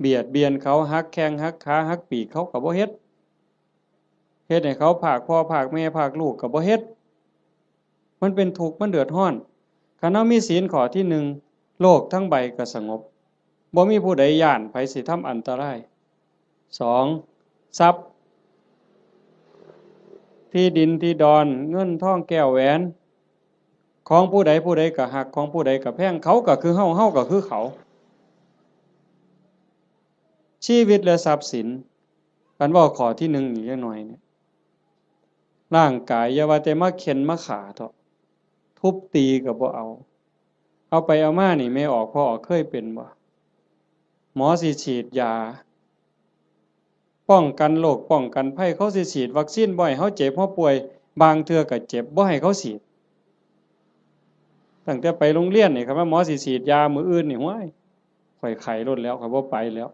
เบียดเบียนเขาหักแข้งหักขาหักปีกเขาก็บ่เฮ็ดให้เขาผากพ่อผากแม่ผากลูกก็บ่เฮ็ดมันเป็นทุกข์มันเดือดร้อนคันเฮามีศีลข้อที่หนึ่งโลกทั้งใบก็สงบบ่มีผู้ใดย้านไผสิทำอันตรายสองทรัพย์ที่ดินที่ดอนเงินทองแก้วแหวนของผู้ใดก็หักของผู้ใดก็แพงเขาก็คือเฮาเฮาก็คือเขาชีวิตและทรัพย์สินกันว่าข้อที่หนึ่งอีกจักหน่อยเนี่ยร่างกายอย่าว่าแต่มาเข็นมาขาเถาะทุบตีก็บ่เอาไปเอามานี่ไม่ออกพอออกเคยเป็นบ่หมอสิฉีดยาป้องกันโรคป้องกันภัยเขาสิฉีดวัคซีนบ่ให้เฮาเจ็บเฮาป่วยบางเทื่อก็เจ็บบ่ให้เขาฉีดตั้งแต่ไปโรงเรียนนี่ครับว่าหมอสิฉีดยามื้ออื่นนี่ห้วยข่อยไข้ลดแล้วข่อยบ่ไปแล้ว